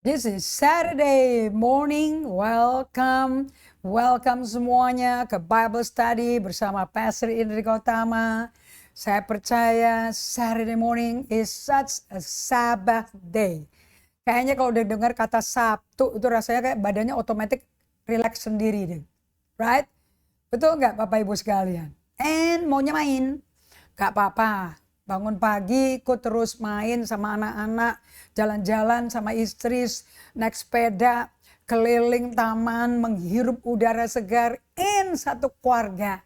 This is Saturday morning. Welcome semuanya ke Bible Study bersama Pastor Indri Gautama. Saya percaya Saturday morning is such a Sabbath day. Kayaknya kalau udah dengar kata Sabtu itu rasanya kayak badannya otomatis relax sendiri deh. Right? Betul nggak Bapak Ibu sekalian? And maunya main? Gak apa-apa. Bangun pagi, ikut terus main sama anak-anak, jalan-jalan sama istri, naik sepeda, keliling taman, menghirup udara segar, satu keluarga.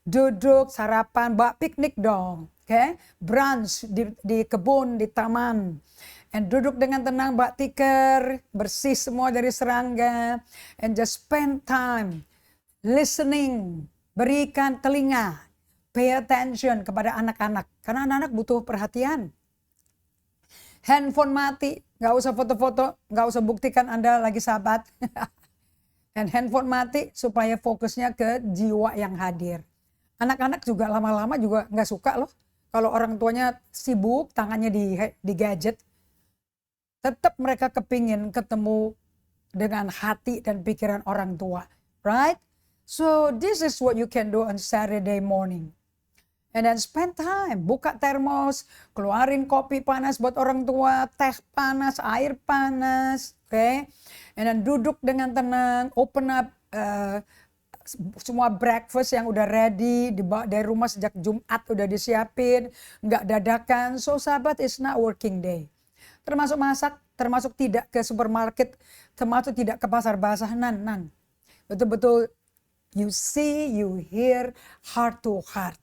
Duduk, sarapan, bawa piknik dong. Okay? Brunch di kebun, di taman. And duduk dengan tenang, bawa tikar, bersih semua dari serangga. And just spend time listening, berikan telinga. Pay attention kepada anak-anak. Karena anak-anak butuh perhatian. Handphone mati. Gak usah foto-foto. Gak usah buktikan Anda lagi sahabat. Dan handphone mati supaya fokusnya ke jiwa yang hadir. Anak-anak juga lama-lama juga gak suka loh. Kalau orang tuanya sibuk, tangannya di gadget. Tetap mereka kepingin ketemu dengan hati dan pikiran orang tua. Right? So this is what you can do on Saturday morning. And then spend time, buka termos, keluarin kopi panas buat orang tua, teh panas, air panas, okay? And then duduk dengan tenang, open up semua breakfast yang udah ready, dibawa dari rumah sejak Jumat udah disiapin, nggak dadakan. So sahabat, it's not working day. Termasuk masak, termasuk tidak ke supermarket, termasuk tidak ke pasar basah, nan. Betul-betul you see, you hear, heart to heart.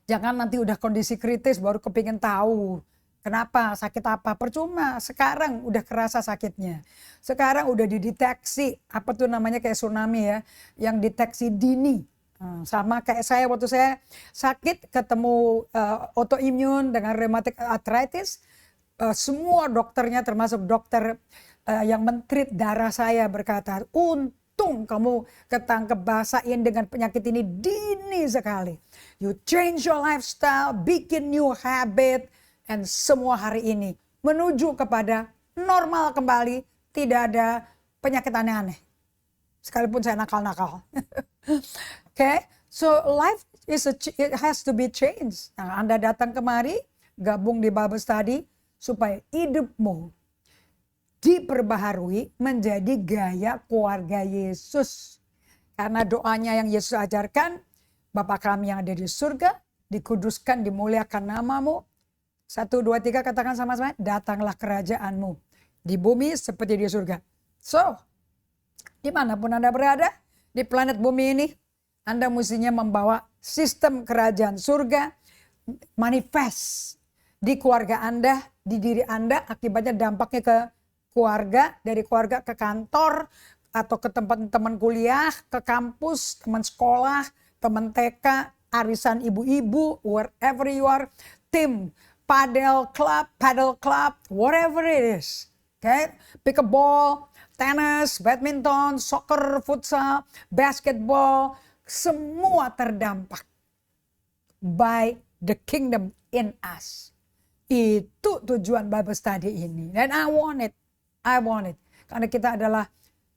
Jangan nanti udah kondisi kritis baru kepingin tahu kenapa, sakit apa. Percuma, sekarang udah kerasa sakitnya. Sekarang udah dideteksi, apa tuh namanya kayak tsunami ya, yang deteksi dini. Sama kayak saya waktu saya sakit ketemu autoimmune dengan rheumatic arthritis. Semua dokternya termasuk dokter yang men-treat darah saya berkata, untung kamu ketangkep basain dengan penyakit ini dini sekali. You change your lifestyle, bikin new habit, and semua hari ini menuju kepada normal kembali, tidak ada penyakit aneh-aneh. Sekalipun saya nakal-nakal. Okay, so life it has to be changed. Nah, Anda datang kemari, gabung di Bible Study, supaya hidupmu diperbaharui menjadi gaya keluarga Yesus. Karena doanya yang Yesus ajarkan, Bapa kami yang ada di surga, dikuduskan, dimuliakan namamu. 1, 2, 3 katakan sama-sama, datanglah kerajaanmu di bumi seperti di surga. So, dimanapun Anda berada, di planet bumi ini, Anda mestinya membawa sistem kerajaan surga, manifest di keluarga Anda, di diri Anda, akibatnya dampaknya ke keluarga, dari keluarga ke kantor, atau ke tempat teman kuliah, ke kampus, teman sekolah, teman TK, arisan ibu-ibu, wherever you are, tim, paddle club, whatever it is. Okay? Pickleball, tennis, badminton, soccer, futsal, basketball, semua terdampak by the kingdom in us. Itu tujuan Bible Study ini. Dan I want it. Karena kita adalah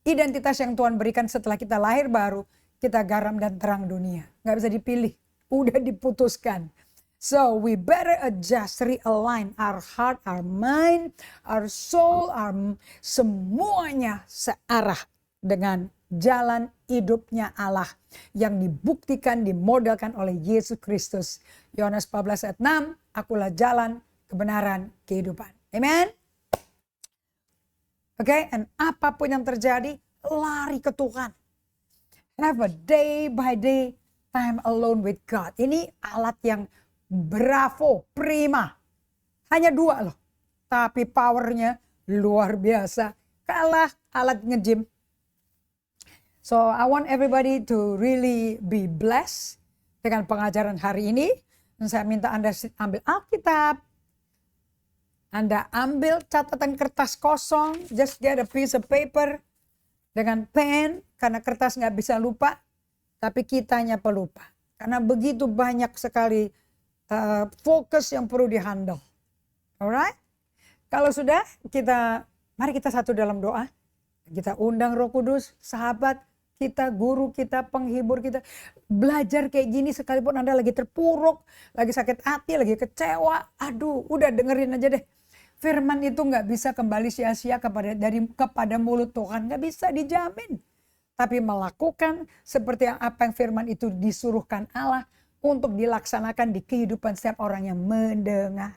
identitas yang Tuhan berikan setelah kita lahir baru. Kita garam dan terang dunia. Gak bisa dipilih. Udah diputuskan. So we better adjust, realign our heart, our mind, our soul, semuanya searah dengan jalan hidupnya Allah. Yang dibuktikan, dimodelkan oleh Yesus Kristus. Yohanes 14 ayat 6, akulah jalan, kebenaran, kehidupan. Amen. Okay, and apapun yang terjadi, lari ke Tuhan. Have a day by day time alone with God. Ini alat yang bravo, prima. Hanya 2 loh. Tapi powernya luar biasa. Kalah alat nge-gym. So I want everybody to really be blessed dengan pengajaran hari ini. Dan saya minta Anda ambil Alkitab. Anda ambil catatan kertas kosong, just get a piece of paper dengan pen, karena kertas nggak bisa lupa, tapi kitanya pelupa. Karena begitu banyak sekali fokus yang perlu dihandle. Alright? Kalau sudah, kita Mari kita satu dalam doa. Kita undang Roh Kudus, sahabat kita, guru kita, penghibur kita. Belajar kayak gini sekalipun Anda lagi terpuruk, lagi sakit hati, lagi kecewa. Aduh, udah dengerin aja deh. Firman itu gak bisa kembali sia-sia kepada mulut Tuhan. Gak bisa dijamin. Tapi melakukan seperti apa yang firman itu disuruhkan Allah untuk dilaksanakan di kehidupan setiap orang yang mendengar.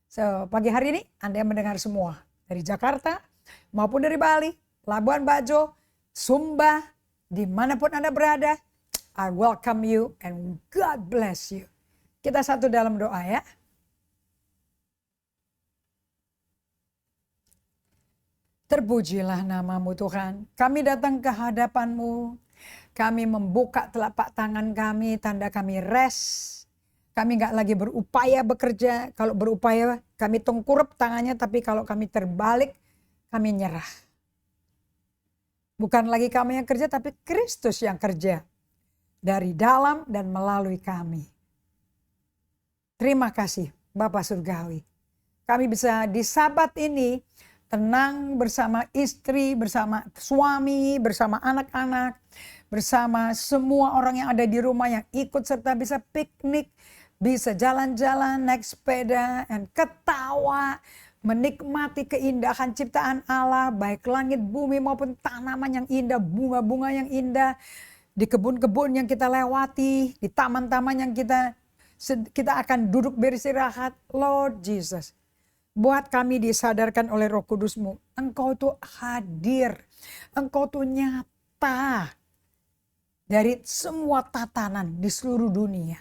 So, pagi hari ini Anda yang mendengar semua. Dari Jakarta maupun dari Bali, Labuan Bajo, Sumba, dimanapun Anda berada, I welcome you and God bless you. Kita satu dalam doa ya. Terpujilah namamu Tuhan. Kami datang ke hadapan-Mu. Kami membuka telapak tangan kami, tanda kami rest. Kami gak lagi berupaya bekerja. Kalau berupaya kami tengkurap tangannya, tapi kalau kami terbalik, kami nyerah. Bukan lagi kami yang kerja, tapi Kristus yang kerja. Dari dalam dan melalui kami. Terima kasih Bapa Surgawi. Kami bisa di Sabat ini tenang bersama istri, bersama suami, bersama anak-anak. Bersama semua orang yang ada di rumah yang ikut serta bisa piknik. Bisa jalan-jalan, naik sepeda, dan ketawa. Menikmati keindahan ciptaan Allah, baik langit, bumi maupun tanaman yang indah, bunga-bunga yang indah, di kebun-kebun yang kita lewati, di taman-taman yang kita akan duduk beristirahat. Lord Jesus, buat kami disadarkan oleh Roh Kudus-Mu, Engkau tuh hadir, Engkau tuh nyata dari semua tatanan di seluruh dunia.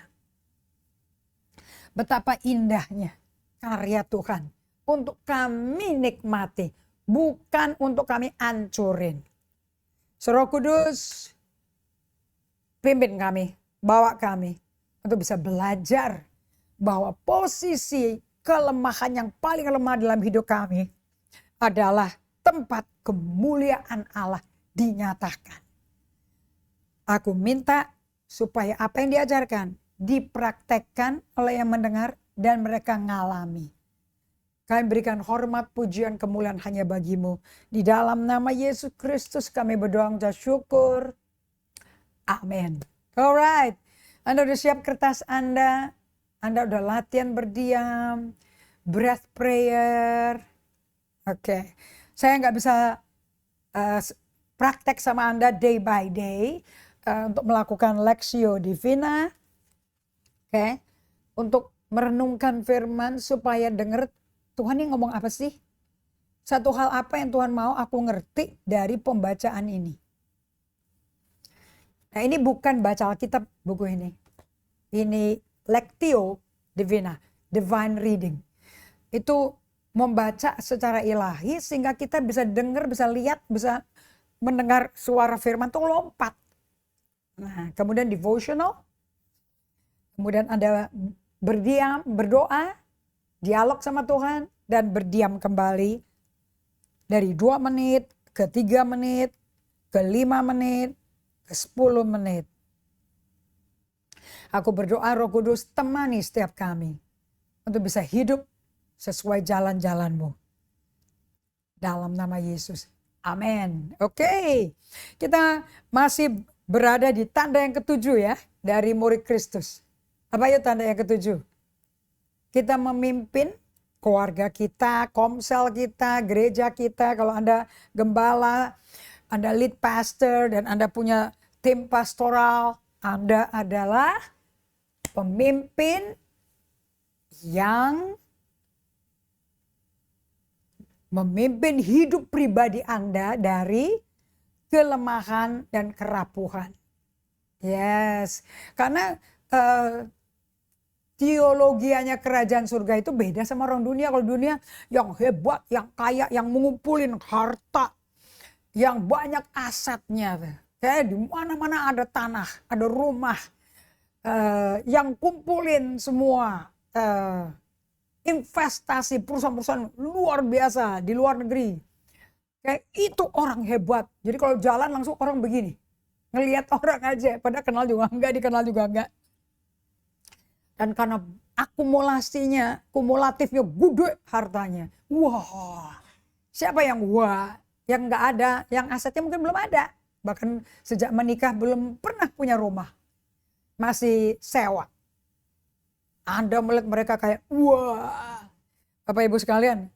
Betapa indahnya karya Tuhan. Untuk kami nikmati, bukan untuk kami hancurin. Roh Kudus, pimpin kami, bawa kami untuk bisa belajar bahwa posisi kelemahan yang paling lemah dalam hidup kami adalah tempat kemuliaan Allah dinyatakan. Aku minta supaya apa yang diajarkan dipraktekkan oleh yang mendengar dan mereka ngalami. Kami berikan hormat, pujian, kemuliaan hanya bagi-Mu. Di dalam nama Yesus Kristus kami berdoa dan syukur. Amin. Alright. Anda udah siap kertas Anda? Anda udah latihan berdiam, breath prayer. Oke. Saya nggak bisa praktek sama Anda day by day untuk melakukan Lectio Divina. Oke. Untuk merenungkan firman supaya dengar Tuhan ini ngomong apa sih? Satu hal apa yang Tuhan mau aku ngerti dari pembacaan ini. Nah, ini bukan baca Alkitab buku ini. Ini Lectio Divina, Divine Reading. Itu membaca secara ilahi sehingga kita bisa dengar, bisa lihat, bisa mendengar suara firman tuh lompat. Nah, kemudian devotional. Kemudian ada berdiam, berdoa, dialog sama Tuhan, dan berdiam kembali dari 2 menit ke 3 menit, ke 5 menit, ke 10 menit. Aku berdoa Roh Kudus temani setiap kami untuk bisa hidup sesuai jalan-jalan-Mu. Dalam nama Yesus. Amin. Oke. Kita masih berada di tanda yang ketujuh ya dari murid Kristus. Apa itu tanda yang ketujuh? Kita memimpin keluarga kita, komsel kita, gereja kita. Kalau Anda gembala, Anda lead pastor dan Anda punya tim pastoral, Anda adalah pemimpin yang memimpin hidup pribadi Anda dari kelemahan dan kerapuhan. Yes, karena teologianya kerajaan surga itu beda sama orang dunia. Kalau dunia yang hebat, yang kaya, yang mengumpulin harta, yang banyak asetnya. Kayak di mana-mana ada tanah, ada rumah, yang kumpulin semua investasi perusahaan-perusahaan luar biasa di luar negeri. Kayak itu orang hebat. Jadi kalau jalan langsung orang begini. Ngelihat orang aja, pada kenal juga enggak, dikenal juga enggak. Dan karena kumulatifnya gede hartanya. Wah, Siapa yang wah, yang nggak ada, yang asetnya mungkin belum ada. Bahkan sejak menikah belum pernah punya rumah. Masih sewa. Anda melihat mereka kayak wah. Bapak Ibu sekalian,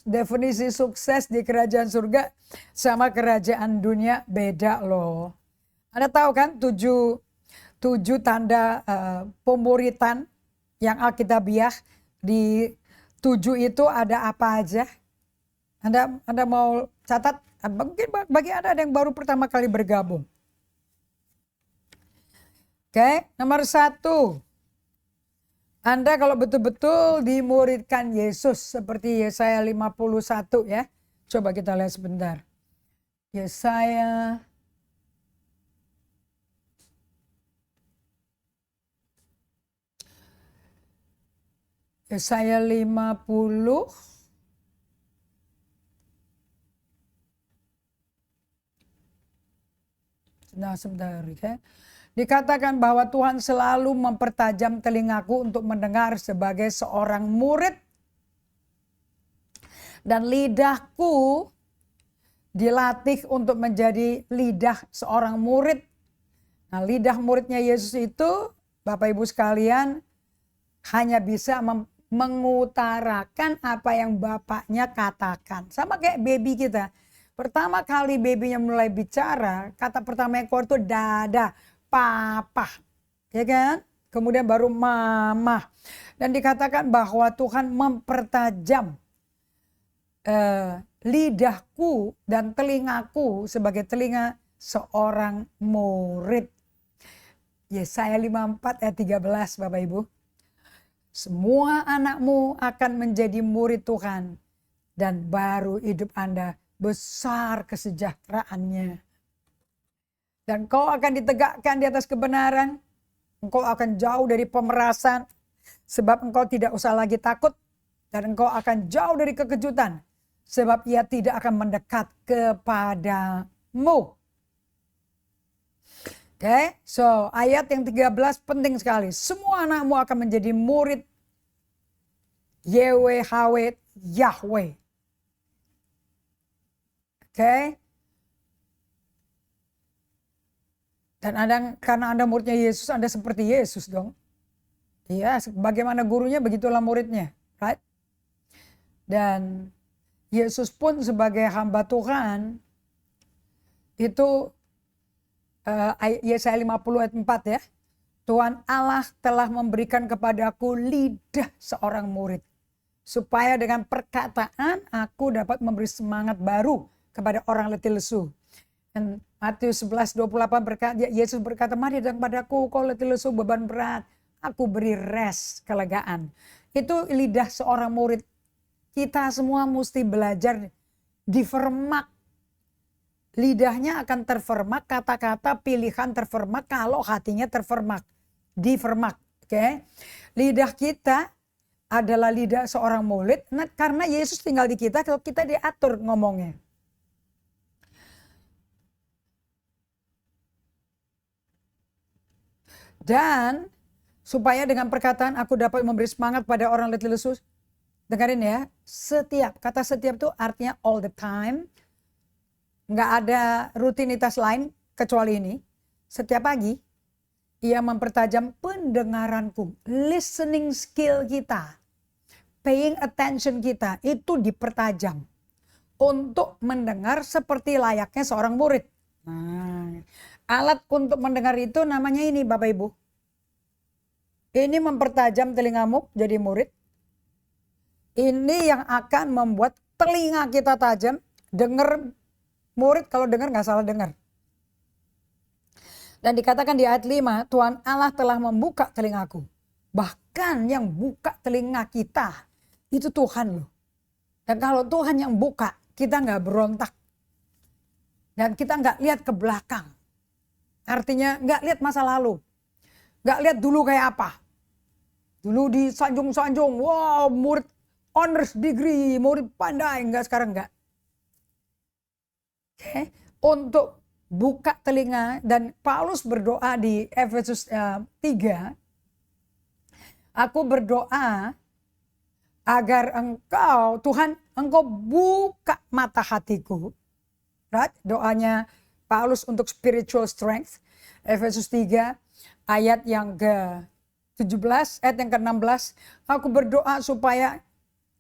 definisi sukses di kerajaan surga sama kerajaan dunia beda loh. Anda tahu kan tujuh tanda pemuritan yang Alkitabiah, di 7 itu ada apa aja? Anda mau catat? Mungkin bagi Anda ada yang baru pertama kali bergabung. Oke, nomor 1. Anda kalau betul-betul dimuridkan Yesus seperti Yesaya 51 ya. Coba kita lihat sebentar. Yesaya Yesaya 50. Nah, sebentar, okay. Dikatakan bahwa Tuhan selalu mempertajam telingaku untuk mendengar sebagai seorang murid. Dan lidahku dilatih untuk menjadi lidah seorang murid. Nah, lidah muridnya Yesus itu, Bapak Ibu sekalian, hanya bisa mengutarakan apa yang bapaknya katakan. Sama kayak baby kita. Pertama kali babynya mulai bicara, kata pertama yang keluar itu dada, papa. Ya kan? Kemudian baru mama. Dan dikatakan bahwa Tuhan mempertajam lidahku dan telingaku sebagai telinga seorang murid. Yesaya 54 ayat 13 Bapak Ibu. Semua anakmu akan menjadi murid Tuhan dan baru hidup Anda besar kesejahteraannya. Dan kau akan ditegakkan di atas kebenaran. Engkau akan jauh dari pemerasan. Sebab engkau tidak usah lagi takut. Dan engkau akan jauh dari kekejutan. Sebab ia tidak akan mendekat kepadamu. Oke, so ayat yang 13 penting sekali. Semua anakmu akan menjadi murid YHWH Yahweh. Oke. Dan karena Anda muridnya Yesus, Anda seperti Yesus dong. Iya, bagaimana gurunya begitulah muridnya, right? Dan Yesus pun sebagai hamba Tuhan itu Yesaya 50 ayat 4 ya. Tuhan Allah telah memberikan kepadaku lidah seorang murid, supaya dengan perkataan aku dapat memberi semangat baru kepada orang letih lesu. Dan Matius 11:28 Yesus berkata, mari datang padaku kau letih lesu beban berat, aku beri rest, kelegaan. Itu lidah seorang murid. Kita semua mesti belajar difermak. Lidahnya akan terfermak, kata-kata pilihan terfermak kalau hatinya terfermak. Difermak, oke? Lidah kita adalah lidah seorang murid, nah, karena Yesus tinggal di kita, kalau kita diatur ngomongnya. Dan supaya dengan perkataan aku dapat memberi semangat pada orang letih lesu. Dengarin ya, setiap, kata setiap itu artinya all the time. Nggak ada rutinitas lain kecuali ini. Setiap pagi, ia mempertajam pendengaranku. Listening skill kita, paying attention kita, itu dipertajam. Untuk mendengar seperti layaknya seorang murid. Nah, alat untuk mendengar itu namanya ini Bapak Ibu. Ini mempertajam telingamu jadi murid. Ini yang akan membuat telinga kita tajam. Dengar murid kalau dengar gak salah dengar. Dan dikatakan di ayat 5, Tuhan Allah telah membuka telingaku. Bahkan yang buka telinga kita itu Tuhan loh. Dan kalau Tuhan yang buka, kita gak berontak. Dan kita gak lihat ke belakang. Artinya gak lihat masa lalu. Gak lihat dulu kayak apa. Dulu disanjung-sanjung, wow murid honors degree, murid pandai. Enggak, sekarang enggak. Oke, untuk buka telinga, dan Paulus berdoa di Efesus 3. Aku berdoa agar engkau, Tuhan engkau buka mata hatiku. Right? Doanya Paulus untuk spiritual strength. Efesus 3 ayat yang ke-17, ayat yang ke-16. Aku berdoa supaya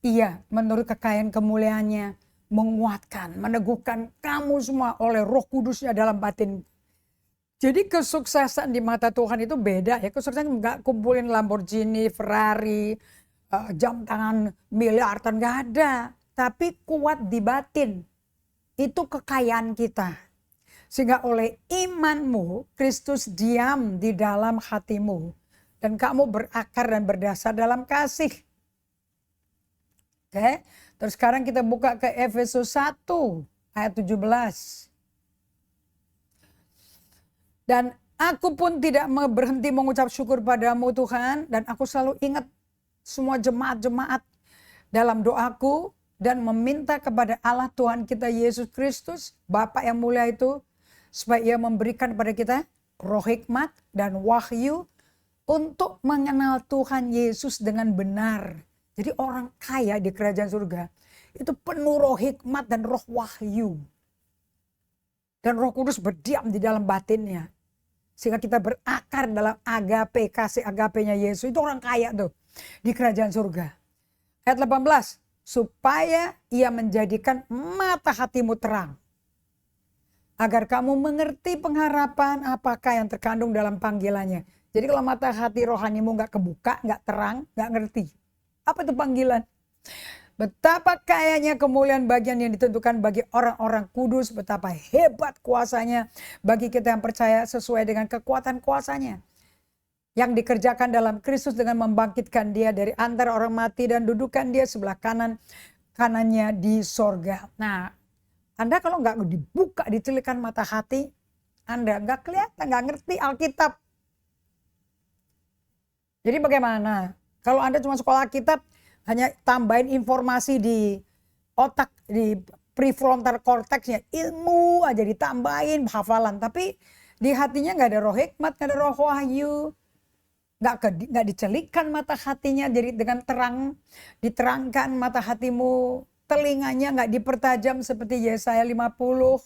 ia menurut kekayaan kemuliaannya menguatkan, meneguhkan kamu semua oleh Roh Kudusnya dalam batin. Jadi kesuksesan di mata Tuhan itu beda ya. Kesuksesan nggak kumpulin Lamborghini, Ferrari, jam tangan miliaran, nggak ada. Tapi kuat di batin. Itu kekayaan kita. Sehingga oleh imanmu, Kristus diam di dalam hatimu. Dan kamu berakar dan berdasar dalam kasih. Oke, terus sekarang kita buka ke Efesus 1 ayat 17. Dan aku pun tidak berhenti mengucap syukur padamu Tuhan. Dan aku selalu ingat semua jemaat-jemaat dalam doaku. Dan meminta kepada Allah Tuhan kita Yesus Kristus, Bapa yang mulia itu, supaya ia memberikan kepada kita roh hikmat dan wahyu untuk mengenal Tuhan Yesus dengan benar. Jadi orang kaya di kerajaan surga itu penuh roh hikmat dan roh wahyu. Dan Roh Kudus berdiam di dalam batinnya. Sehingga kita berakar dalam agape, kasih agapenya Yesus. Itu orang kaya tuh di kerajaan surga. Ayat 18. Supaya ia menjadikan mata hatimu terang. Agar kamu mengerti pengharapan apakah yang terkandung dalam panggilannya. Jadi kalau mata hati rohanimu gak kebuka, gak terang, gak ngerti. Apa itu panggilan? Betapa kayanya kemuliaan bagian yang ditentukan bagi orang-orang kudus. Betapa hebat kuasanya bagi kita yang percaya sesuai dengan kekuatan kuasanya. Yang dikerjakan dalam Kristus dengan membangkitkan dia dari antara orang mati dan dudukan dia sebelah kanannya di sorga. Nah, Anda kalau nggak dibuka, dicelikan mata hati, Anda nggak kelihatan, nggak ngerti Alkitab. Jadi bagaimana? Kalau Anda cuma sekolah Alkitab, hanya tambahin informasi di otak, di prefrontal cortexnya, ilmu aja ditambahin, hafalan. Tapi di hatinya nggak ada roh hikmat, nggak ada roh wahyu. Nggak dicelikkan mata hatinya jadi dengan terang, diterangkan mata hatimu, telinganya nggak dipertajam seperti Yesaya 50,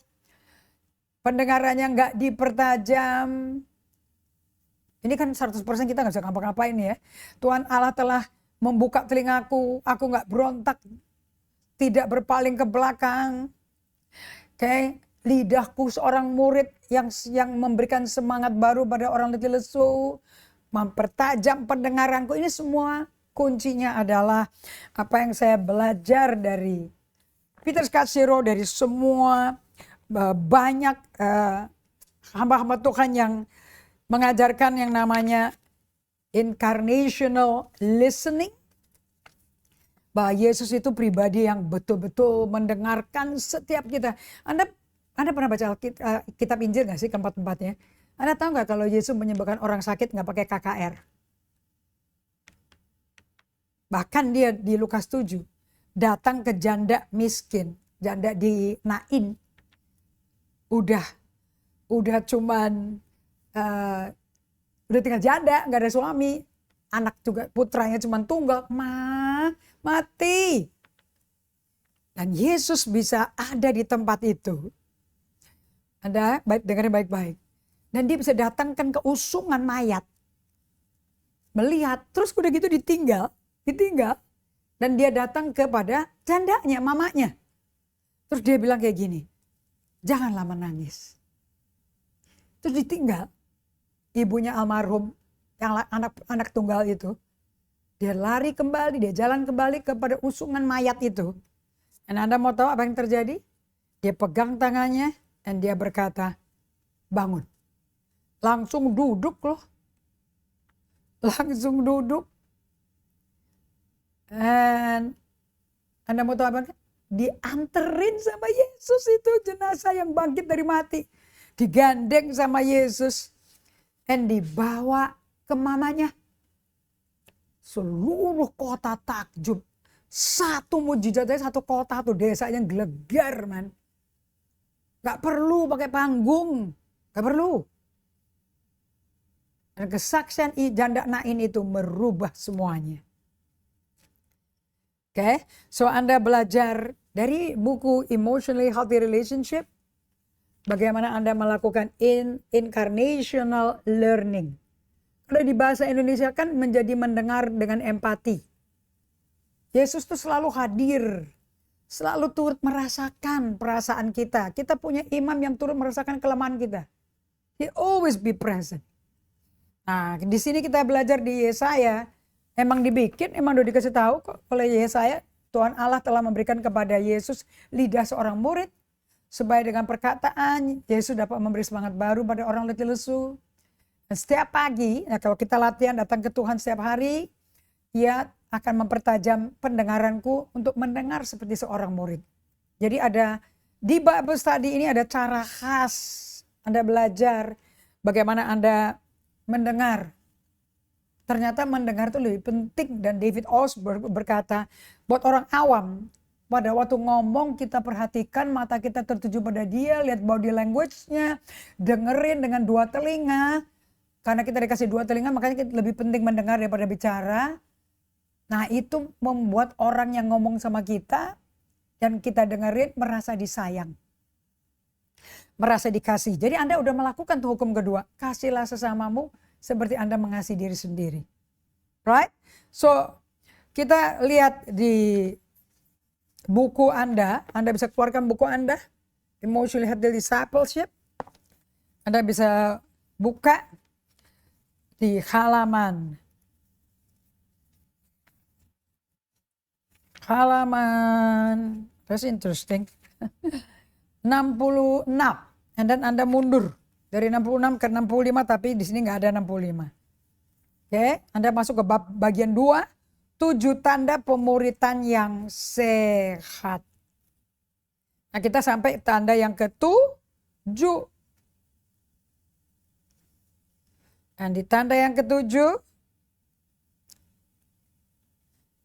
pendengarannya nggak dipertajam. Ini kan 100% kita nggak bisa ngapa-ngapain ya. Tuhan Allah telah membuka telingaku, aku nggak berontak, tidak berpaling ke belakang. Oke, lidahku seorang murid yang memberikan semangat baru pada orang letih lesu. Mempertajam pendengaranku, ini semua kuncinya adalah apa yang saya belajar dari Peter Scazzero, dari semua banyak hamba-hamba Tuhan yang mengajarkan yang namanya incarnational listening. Bahwa Yesus itu pribadi yang betul-betul mendengarkan setiap kita. Anda pernah baca kitab Injil gak sih keempat-empatnya? Anda tahu nggak kalau Yesus menyembuhkan orang sakit nggak pakai KKR? Bahkan dia di Lukas 7 datang ke janda miskin, janda di Nain. Udah cuman udah tinggal janda, nggak ada suami, anak juga putranya cuman tunggal, mati. Dan Yesus bisa ada di tempat itu. Anda dengarnya baik-baik. Dan dia bisa datangkan keusungan mayat. Melihat, terus udah gitu ditinggal. Dan dia datang kepada jandanya, mamanya. Terus dia bilang kayak gini, janganlah menangis. Terus ditinggal. Ibunya almarhum, yang anak tunggal itu. Dia lari kembali, dia jalan kembali kepada usungan mayat itu. Dan Anda mau tahu apa yang terjadi? Dia pegang tangannya dan dia berkata, bangun. Langsung duduk loh. Langsung duduk. Dan Anda mau tahu apa? Dianterin sama Yesus itu jenazah yang bangkit dari mati. Digandeng sama Yesus. Dan dibawa ke mamanya. Seluruh kota takjub. Satu mujizatnya satu kota tuh desanya gelegar man. Gak perlu pakai panggung. Gak perlu. Dan kesaksian janda Nain itu merubah semuanya. Oke, so Anda belajar dari buku Emotionally Healthy Relationship, bagaimana Anda melakukan incarnational learning. Kalau di bahasa Indonesia kan menjadi mendengar dengan empati. Yesus tuh selalu hadir, selalu turut merasakan perasaan kita. Kita punya imam yang turut merasakan kelemahan kita. He always be present. Nah, di sini kita belajar di Yesaya. Emang dibikin, emang udah dikasih tahu kok oleh Yesaya. Tuhan Allah telah memberikan kepada Yesus lidah seorang murid. Supaya dengan perkataan, Yesus dapat memberi semangat baru pada orang letih lesu. Dan setiap pagi, nah kalau kita latihan datang ke Tuhan setiap hari, Ia akan mempertajam pendengaranku untuk mendengar seperti seorang murid. Jadi ada, di Bible Study ini ada cara khas. Anda belajar bagaimana Anda mendengar. Ternyata mendengar itu lebih penting, dan David Osborne berkata, buat orang awam, pada waktu ngomong kita perhatikan mata kita tertuju pada dia, lihat body language-nya, dengerin dengan dua telinga. Karena kita dikasih dua telinga makanya lebih penting mendengar daripada bicara. Nah itu membuat orang yang ngomong sama kita dan kita dengerin merasa disayang. Merasa dikasih. Jadi Anda udah melakukan tuh hukum kedua. Kasihlah sesamamu seperti Anda mengasihi diri sendiri. Right? So, kita lihat di buku Anda bisa keluarkan buku Anda, Emotionally Healthy Discipleship. Anda bisa buka di halaman that's interesting, 66. And then Anda mundur dari 66 ke 65, tapi di sini nggak ada 65. Oke, Anda masuk ke bab bagian 2, 7 tanda pemuritan yang sehat. Nah, kita sampai tanda yang ke-7. Dan di tanda yang ke-7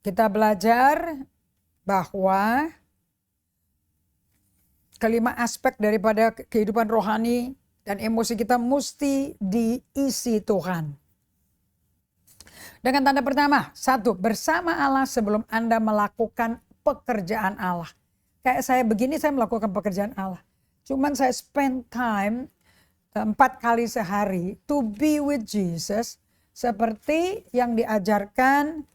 kita belajar bahwa kelima aspek daripada kehidupan rohani dan emosi kita mesti diisi Tuhan. Dengan tanda pertama, 1, bersama Allah sebelum Anda melakukan pekerjaan Allah. Kayak saya begini, saya melakukan pekerjaan Allah. Cuman saya spend time 4 kali sehari to be with Jesus, seperti yang diajarkan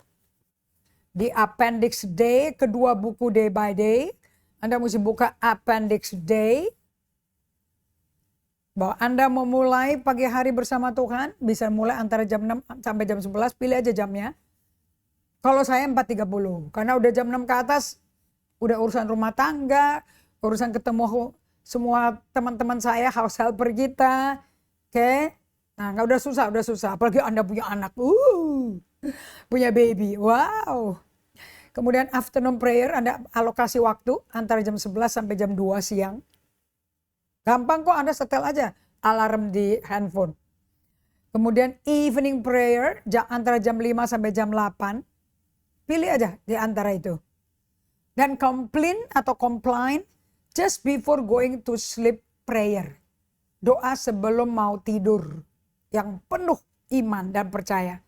di Appendix D, kedua buku Day by Day. Anda mesti buka Appendix D. Bahwa Anda memulai pagi hari bersama Tuhan, bisa mulai antara jam 6 sampai jam 11, pilih aja jamnya. Kalau saya 4.30, karena udah jam 6 ke atas, udah urusan rumah tangga, urusan ketemu semua teman-teman saya, house helper kita. Oke. Nah, udah susah. Apalagi Anda punya anak, punya baby, wow. Kemudian afternoon prayer, Anda alokasi waktu antara jam 11 sampai jam 2 siang. Gampang kok, Anda setel aja alarm di handphone. Kemudian evening prayer antara jam 5 sampai jam 8. Pilih aja di antara itu. Dan complain just before going to sleep prayer. Doa sebelum mau tidur yang penuh iman dan percaya.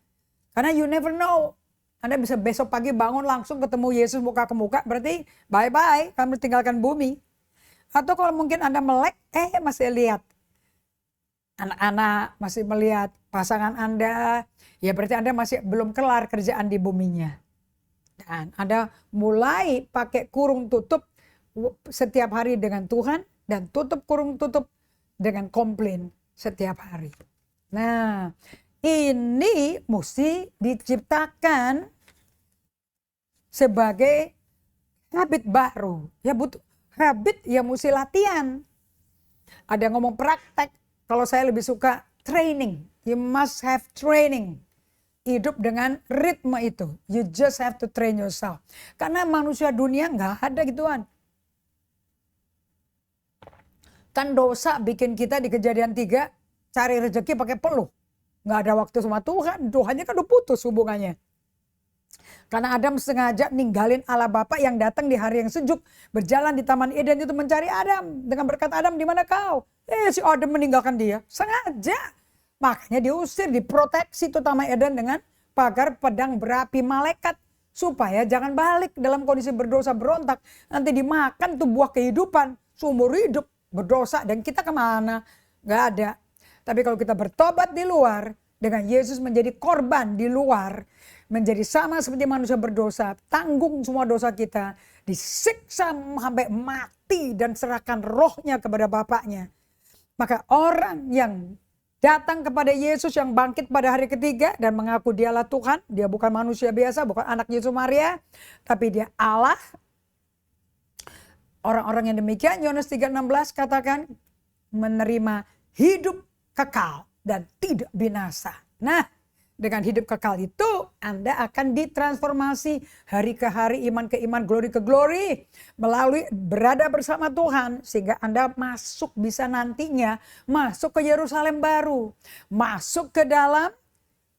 Karena you never know. Anda bisa besok pagi bangun langsung ketemu Yesus muka ke muka, berarti bye-bye, kamu tinggalkan bumi. Atau kalau mungkin Anda melek, masih lihat anak-anak, masih melihat pasangan Anda, ya berarti Anda masih belum kelar kerjaan di buminya. Dan Anda mulai pakai kurung tutup setiap hari dengan Tuhan, dan tutup kurung tutup dengan komplain setiap hari. Nah, ini mesti diciptakan sebagai habit baru. Ya butuh habit, ya mesti latihan. Ada yang ngomong praktek. Kalau saya lebih suka training. You must have training. Hidup dengan ritme itu. You just have to train yourself. Karena manusia dunia nggak ada gituan. Kan dosa bikin kita di Kejadian 3 cari rezeki pakai peluh. Nggak ada waktu sama Tuhan. Tuhannya kan udah putus hubungannya. Karena Adam sengaja ninggalin Allah Bapa yang datang di hari yang sejuk. Berjalan di Taman Eden itu mencari Adam. Dengan berkata, Adam di mana kau? Si Adam meninggalkan dia. Sengaja. Makanya diusir, diproteksi tuh Taman Eden dengan pagar pedang berapi malaikat. Supaya jangan balik dalam kondisi berdosa berontak. Nanti dimakan tuh buah kehidupan. Seumur hidup berdosa dan kita kemana? Gak ada. Tapi kalau kita bertobat di luar. Dengan Yesus menjadi korban di luar. Menjadi sama seperti manusia berdosa. Tanggung semua dosa kita. Disiksa sampai mati dan serahkan rohnya kepada Bapaknya. Maka orang yang datang kepada Yesus yang bangkit pada hari ketiga dan mengaku dialah Tuhan. Dia bukan manusia biasa, bukan anak Yesus Maria. Tapi dia Allah. Orang-orang yang demikian, Yohanes 3:16 katakan menerima hidup kekal dan tidak binasa. Nah, dengan hidup kekal itu Anda akan ditransformasi hari ke hari, iman ke iman, glory ke glory. Melalui berada bersama Tuhan sehingga Anda masuk bisa nantinya masuk ke Yerusalem baru. Masuk ke dalam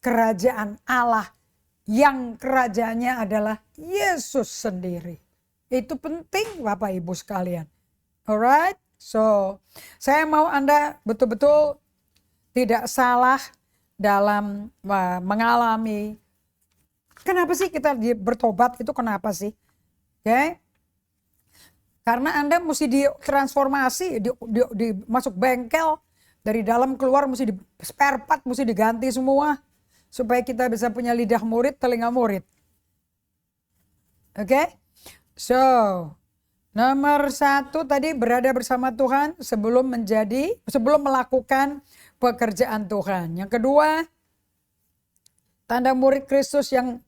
kerajaan Allah yang kerajaannya adalah Yesus sendiri. Itu penting Bapak Ibu sekalian. Alright, so saya mau Anda betul-betul tidak salah dalam mengalami. Kenapa sih kita bertobat itu kenapa sih? Oke. Karena Anda mesti ditransformasi, masuk bengkel, dari dalam keluar mesti di spare part, mesti diganti semua. Supaya kita bisa punya lidah murid, telinga murid. Oke. So, nomor 1 tadi berada bersama Tuhan sebelum melakukan pekerjaan Tuhan. Yang kedua, tanda murid Kristus yang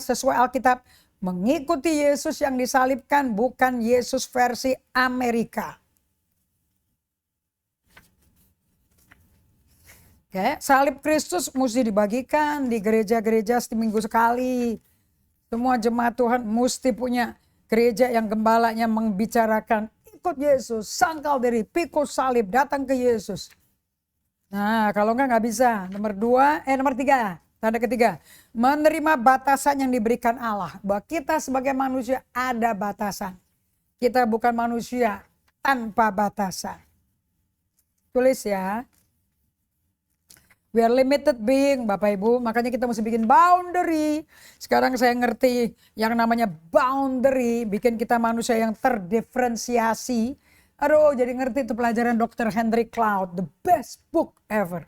sesuai Alkitab mengikuti Yesus yang disalibkan, bukan Yesus versi Amerika. Oke, salib Kristus mesti dibagikan di gereja-gereja seminggu sekali. Semua jemaat Tuhan mesti punya gereja yang gembalanya membicarakan ikut Yesus, sangkal diri, pikul salib, datang ke Yesus. Nah, kalau nggak bisa. Nomor 3, tanda ketiga, menerima batasan yang diberikan Allah. Bahwa kita sebagai manusia ada batasan. Kita bukan manusia tanpa batasan. Tulis ya. We are limited being, Bapak Ibu. Makanya kita mesti bikin boundary. Sekarang saya ngerti yang namanya boundary. Bikin kita manusia yang terdiferensiasi. Aduh, jadi ngerti itu pelajaran Dr. Henry Cloud. The best book ever.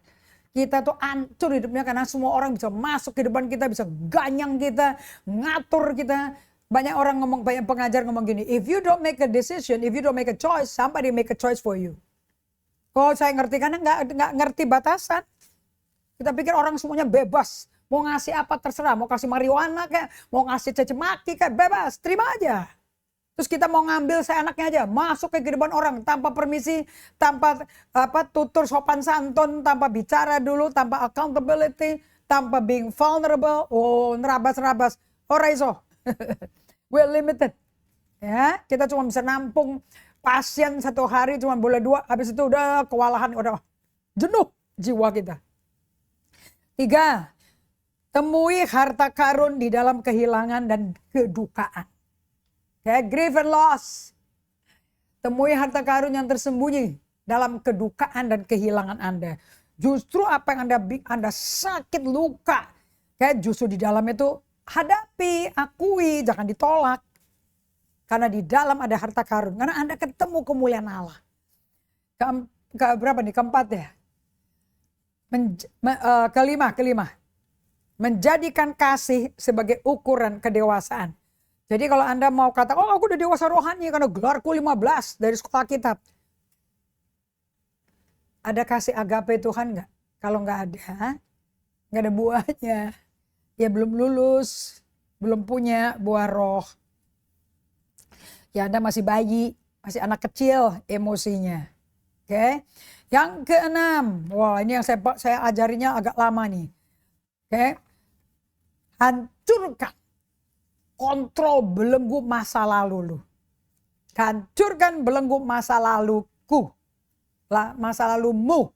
Kita tuh hancur hidupnya karena semua orang bisa masuk ke depan kita. Bisa ganyang kita, ngatur kita. Banyak orang ngomong, banyak pengajar ngomong gini. If you don't make a decision, if you don't make a choice, somebody make a choice for you. Kok saya ngerti karena nggak ngerti batasan. Kita pikir orang semuanya bebas. Mau ngasih apa terserah. Mau kasih marijuana kayak, mau ngasih caci maki kayak, bebas. Terima aja. Terus kita mau ngambil seenaknya aja. Masuk ke kehidupan orang tanpa permisi. Tanpa tutur sopan santun. Tanpa bicara dulu. Tanpa accountability. Tanpa being vulnerable. Oh, nerabas-nerabas. Ora iso. We're limited. Ya, kita cuma bisa nampung pasien 1 hari. Cuma boleh 2. Habis itu udah kewalahan. Udah jenuh jiwa kita. 3. Temui harta karun di dalam kehilangan dan kedukaan. Grief and loss. Temui harta karun yang tersembunyi dalam kedukaan dan kehilangan Anda. Justru apa yang Anda sakit, luka. Justru di dalam itu hadapi, akui, jangan ditolak. Karena di dalam ada harta karun. Karena Anda ketemu kemuliaan Allah. Berapa nih? Keempat ya. Kelima. Menjadikan kasih sebagai ukuran kedewasaan. Jadi kalau Anda mau kata, oh aku udah dewasa rohani karena gelarku 15 dari sekolah kitab. Ada kasih agape Tuhan nggak? Kalau nggak ada buahnya. Ya belum lulus, belum punya buah roh. Ya Anda masih bayi, masih anak kecil emosinya. Oke. Yang keenam, wah ini yang saya ajarinya agak lama nih. Oke. Hancurkan kontrol belenggu masa lalu lu. Hancurkan belenggu masa laluku. Masa lalumu.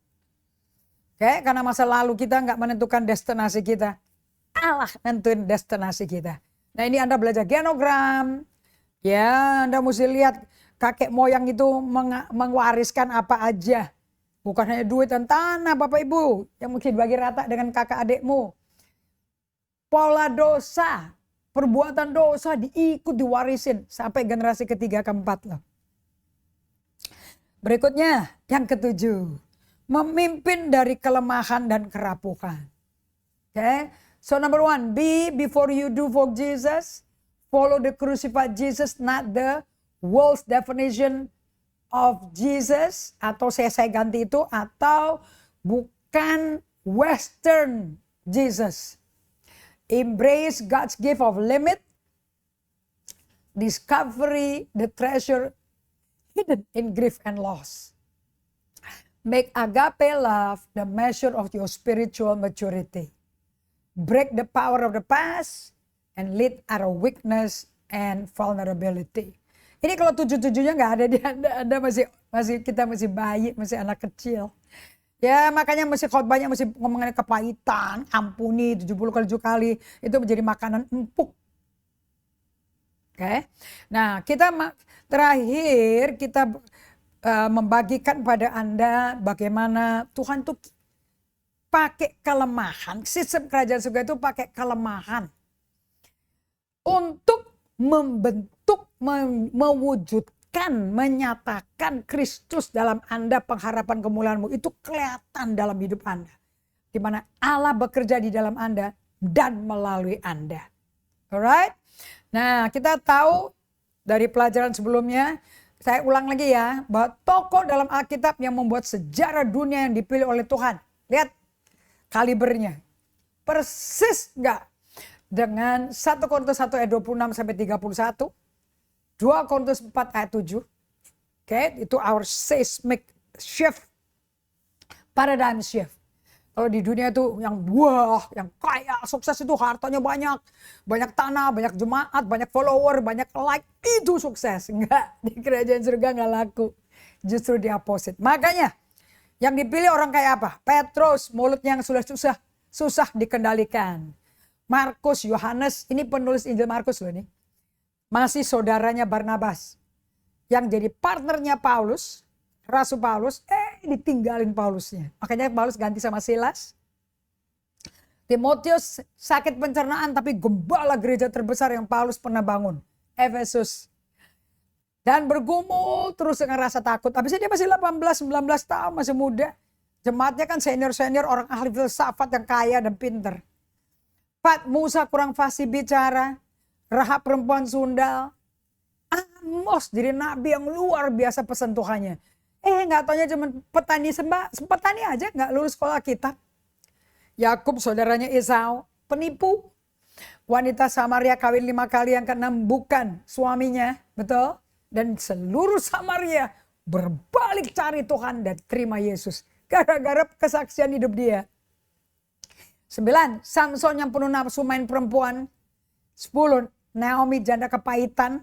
Oke, karena masa lalu kita nggak menentukan destinasi kita. Allah nentuin destinasi kita. Nah ini Anda belajar genogram. Ya Anda mesti lihat kakek moyang itu mewariskan apa aja. Bukan hanya duit dan tanah Bapak Ibu. Yang mungkin bagi rata dengan kakak adikmu. Pola dosa perbuatan dosa diikut diwarisin sampai generasi ketiga keempat loh. Berikutnya yang ketujuh, memimpin dari kelemahan dan kerapuhan. Okay? So number one, be before you do for Jesus. Follow the crucified Jesus, not the world's definition of Jesus. Atau saya ganti itu, atau bukan Western Jesus. Embrace God's gift of limit, discovery the treasure hidden in grief and loss. Make agape love the measure of your spiritual maturity. Break the power of the past and lead out of weakness and vulnerability. Ini kalau 7-7-nya nggak ada di Anda kita masih bayi, masih anak kecil. Ya makanya mesti khotbahnya mesti ngomongin kepahitan, ampuni 70 kali 7 kali, itu menjadi makanan empuk. Oke. Nah, terakhir kita membagikan pada Anda bagaimana Tuhan tuh pakai kelemahan, sistem kerajaan surga itu pakai kelemahan untuk membentuk, mewujudkan, menyatakan Kristus dalam Anda, pengharapan kemuliaanmu itu kelihatan dalam hidup Anda. Di mana Allah bekerja di dalam Anda dan melalui Anda. Alright? Nah, kita tahu dari pelajaran sebelumnya, saya ulang lagi ya, bahwa tokoh dalam Alkitab yang membuat sejarah dunia yang dipilih oleh Tuhan. Lihat kalibernya. Persis enggak dengan 1 Korintus 1 ayat 26 sampai 31, 2 Korintus 4 ayat 7. Oke, itu our seismic shift, paradigm shift. Kalau di dunia itu yang yang kaya, sukses itu hartanya banyak, banyak tanah, banyak jemaat, banyak follower, banyak like, itu sukses. Enggak, di kerajaan surga enggak laku. Justru di opposite. Makanya yang dipilih orang kayak apa? Petrus, mulutnya yang sudah susah dikendalikan. Markus, Yohanes, ini penulis Injil Markus loh ini. Masih saudaranya Barnabas. Yang jadi partnernya Paulus, Rasul Paulus, ditinggalin Paulusnya. Makanya Paulus ganti sama Silas. Timotius sakit pencernaan tapi gembala gereja terbesar yang Paulus pernah bangun. Efesus. Dan bergumul terus dengan rasa takut. Habisnya dia masih 18-19 tahun, masih muda. Jemaatnya kan senior-senior orang ahli filsafat yang kaya dan pinter. Musa kurang fasih bicara. Rahab perempuan sundal. Amos jadi nabi yang luar biasa pesentuhannya. Nggak taunya cuma petani aja nggak lulus sekolah kitab. Yakub saudaranya Esau, penipu. Wanita Samaria kawin 5 kali, yang ke-6 bukan suaminya, betul? Dan seluruh Samaria berbalik cari Tuhan dan terima Yesus. Gara-gara kesaksian hidup dia. 9. Samson yang penuh nafsu main perempuan. 10. Naomi janda kepahitan.